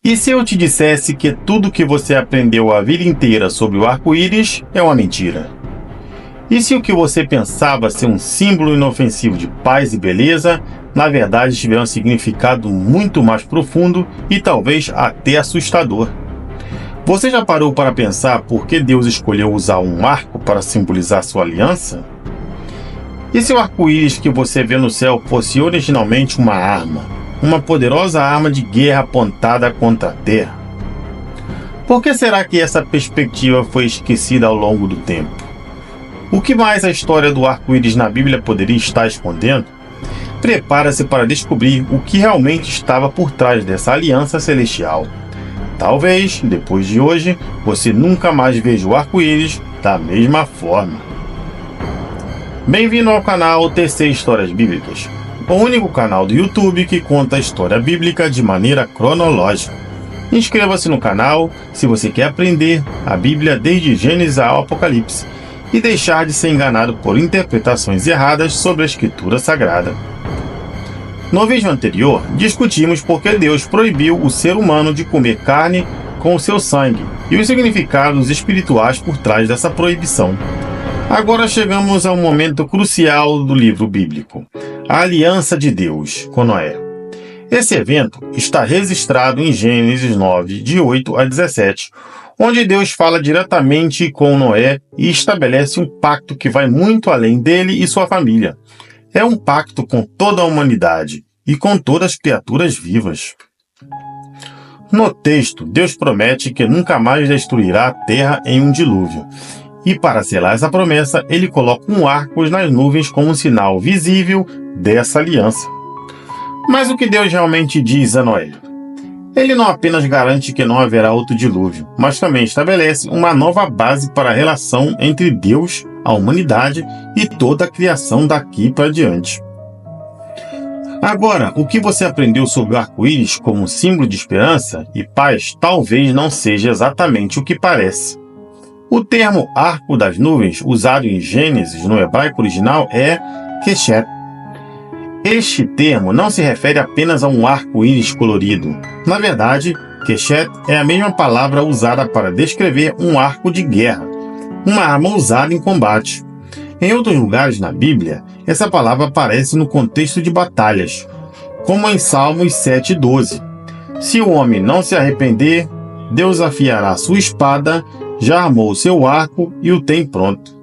E se eu te dissesse que tudo que você aprendeu a vida inteira sobre o arco-íris é uma mentira? E se o que você pensava ser um símbolo inofensivo de paz e beleza, na verdade tiver um significado muito mais profundo e talvez até assustador? Você já parou para pensar por que Deus escolheu usar um arco para simbolizar sua aliança? E se o arco-íris que você vê no céu fosse originalmente uma arma? Uma poderosa arma de guerra apontada contra a Terra? Por que será que essa perspectiva foi esquecida ao longo do tempo? O que mais a história do arco-íris na Bíblia poderia estar escondendo? Prepara-se para descobrir o que realmente estava por trás dessa aliança celestial. Talvez, depois de hoje, você nunca mais veja o arco-íris da mesma forma. Bem-vindo ao canal TC Histórias Bíblicas, o único canal do YouTube que conta a história bíblica de maneira cronológica. Inscreva-se no canal se você quer aprender a Bíblia desde Gênesis ao Apocalipse e deixar de ser enganado por interpretações erradas sobre a Escritura Sagrada. No vídeo anterior, discutimos por que Deus proibiu o ser humano de comer carne com o seu sangue e os significados espirituais por trás dessa proibição. Agora chegamos ao momento crucial do livro bíblico, a aliança de Deus com Noé. Esse evento está registrado em Gênesis 9, de 8 a 17, onde Deus fala diretamente com Noé e estabelece um pacto que vai muito além dele e sua família. É um pacto com toda a humanidade e com todas as criaturas vivas. No texto, Deus promete que nunca mais destruirá a terra em um dilúvio. E para selar essa promessa, ele coloca um arco nas nuvens como um sinal visível dessa aliança. Mas o que Deus realmente diz a Noé? Ele não apenas garante que não haverá outro dilúvio, mas também estabelece uma nova base para a relação entre Deus, a humanidade e toda a criação daqui para diante. Agora, o que você aprendeu sobre o arco-íris como símbolo de esperança e paz talvez não seja exatamente o que parece. O termo arco das nuvens, usado em Gênesis no hebraico original, é Keshet. Este termo não se refere apenas a um arco-íris colorido. Na verdade, Keshet é a mesma palavra usada para descrever um arco de guerra, uma arma usada em combate. Em outros lugares na Bíblia, essa palavra aparece no contexto de batalhas, como em Salmos 7:12. Se o homem não se arrepender, Deus afiará sua espada, já armou seu arco e o tem pronto.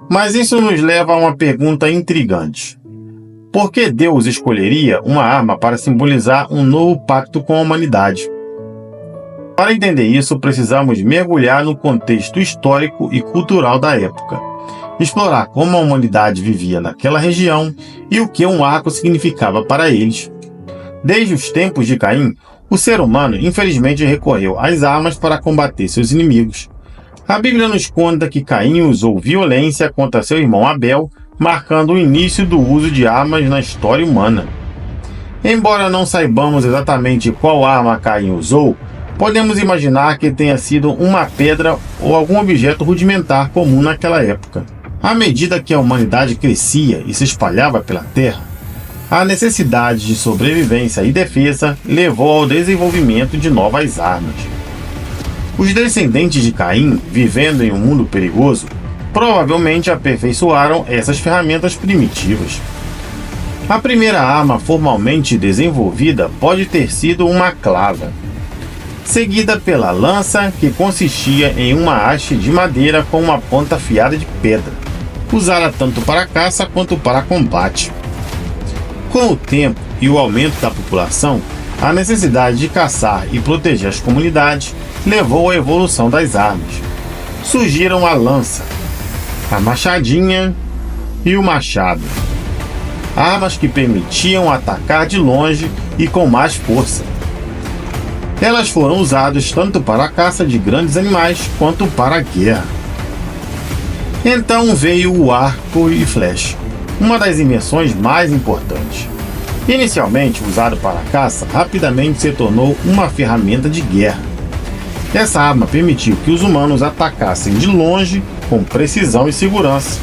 Mas isso nos leva a uma pergunta intrigante. Por que Deus escolheria uma arma para simbolizar um novo pacto com a humanidade? Para entender isso, precisamos mergulhar no contexto histórico e cultural da época, explorar como a humanidade vivia naquela região e o que um arco significava para eles. Desde os tempos de Caim, o ser humano infelizmente recorreu às armas para combater seus inimigos. A Bíblia nos conta que Caim usou violência contra seu irmão Abel, marcando o início do uso de armas na história humana. Embora não saibamos exatamente qual arma Caim usou, podemos imaginar que tenha sido uma pedra ou algum objeto rudimentar comum naquela época. À medida que a humanidade crescia e se espalhava pela Terra, a necessidade de sobrevivência e defesa levou ao desenvolvimento de novas armas. Os descendentes de Caim, vivendo em um mundo perigoso, provavelmente aperfeiçoaram essas ferramentas primitivas. A primeira arma formalmente desenvolvida pode ter sido uma clava, seguida pela lança, que consistia em uma haste de madeira com uma ponta afiada de pedra, usada tanto para caça quanto para combate. Com o tempo e o aumento da população, a necessidade de caçar e proteger as comunidades levou à evolução das armas. Surgiram a lança, a machadinha e o machado, armas que permitiam atacar de longe e com mais força. Elas foram usadas tanto para a caça de grandes animais quanto para a guerra. Então veio o arco e flecha, uma das invenções mais importantes. Inicialmente usado para a caça, rapidamente se tornou uma ferramenta de guerra. Essa arma permitiu que os humanos atacassem de longe com precisão e segurança.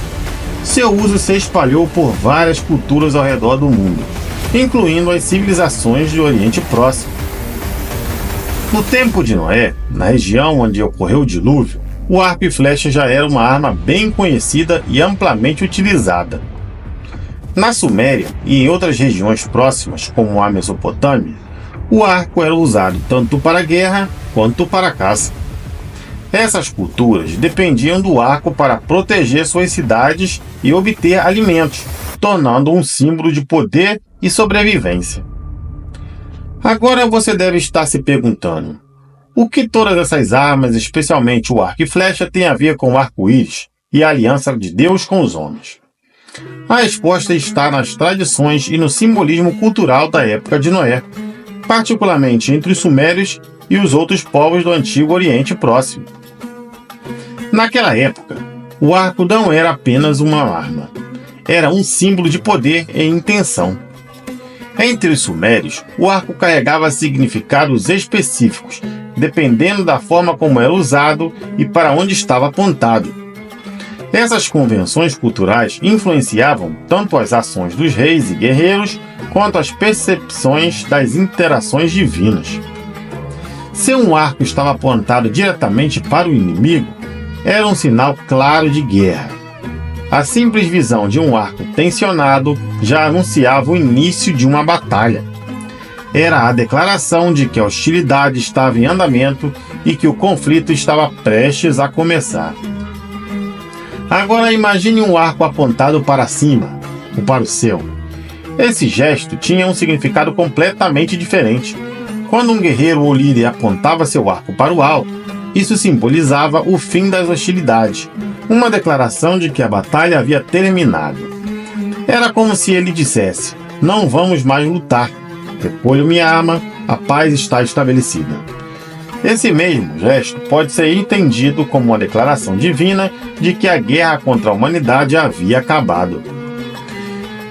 Seu uso se espalhou por várias culturas ao redor do mundo, incluindo as civilizações do Oriente Próximo. No tempo de Noé, na região onde ocorreu o dilúvio, o arco e flecha já era uma arma bem conhecida e amplamente utilizada. Na Suméria e em outras regiões próximas, como a Mesopotâmia, o arco era usado tanto para guerra quanto para caça. Essas culturas dependiam do arco para proteger suas cidades e obter alimentos, tornando um símbolo de poder e sobrevivência. Agora você deve estar se perguntando: o que todas essas armas, especialmente o arco e flecha, têm a ver com o arco-íris e a aliança de Deus com os homens? A resposta está nas tradições e no simbolismo cultural da época de Noé, particularmente entre os sumérios e os outros povos do Antigo Oriente Próximo. Naquela época, o arco não era apenas uma arma, era um símbolo de poder e intenção. Entre os sumérios, o arco carregava significados específicos, dependendo da forma como era usado e para onde estava apontado. Essas convenções culturais influenciavam tanto as ações dos reis e guerreiros, quanto as percepções das interações divinas. Se um arco estava apontado diretamente para o inimigo, era um sinal claro de guerra. A simples visão de um arco tensionado já anunciava o início de uma batalha. Era a declaração de que a hostilidade estava em andamento e que o conflito estava prestes a começar. Agora imagine um arco apontado para cima, ou para o céu. Esse gesto tinha um significado completamente diferente. Quando um guerreiro ou líder apontava seu arco para o alto, isso simbolizava o fim das hostilidades, uma declaração de que a batalha havia terminado. Era como se ele dissesse: não vamos mais lutar, recolho minha arma, a paz está estabelecida. Esse mesmo gesto pode ser entendido como uma declaração divina de que a guerra contra a humanidade havia acabado.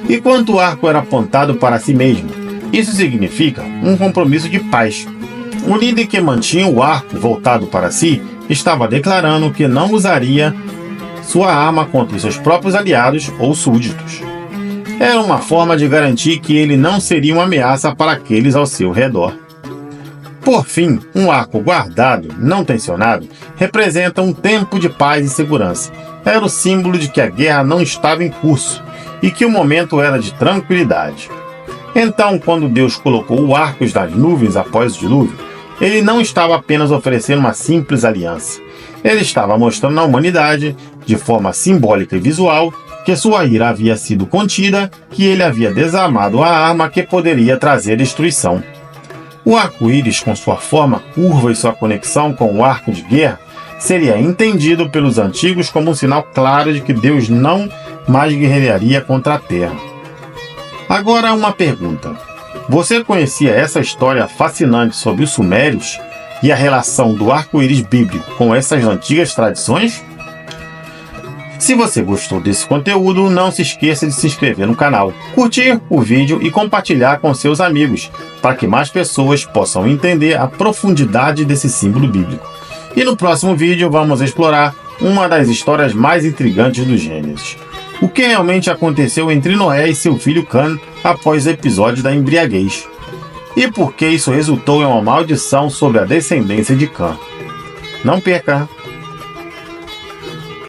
E quando o arco era apontado para si mesmo, isso significa um compromisso de paz. O líder que mantinha o arco voltado para si estava declarando que não usaria sua arma contra os seus próprios aliados ou súditos. Era uma forma de garantir que ele não seria uma ameaça para aqueles ao seu redor. Por fim, um arco guardado, não tensionado, representa um tempo de paz e segurança. Era o símbolo de que a guerra não estava em curso e que o momento era de tranquilidade. Então, quando Deus colocou o arco das nuvens após o dilúvio, ele não estava apenas oferecendo uma simples aliança. Ele estava mostrando à humanidade, de forma simbólica e visual, que sua ira havia sido contida, que ele havia desarmado a arma que poderia trazer destruição. O arco-íris, com sua forma curva e sua conexão com o arco de guerra, seria entendido pelos antigos como um sinal claro de que Deus não mais guerrearia contra a terra. Agora uma pergunta: você conhecia essa história fascinante sobre os sumérios e a relação do arco-íris bíblico com essas antigas tradições? Se você gostou desse conteúdo, não se esqueça de se inscrever no canal, curtir o vídeo e compartilhar com seus amigos, para que mais pessoas possam entender a profundidade desse símbolo bíblico. E no próximo vídeo vamos explorar uma das histórias mais intrigantes do Gênesis. O que realmente aconteceu entre Noé e seu filho Cã após o episódio da embriaguez? E por que isso resultou em uma maldição sobre a descendência de Cã? Não perca!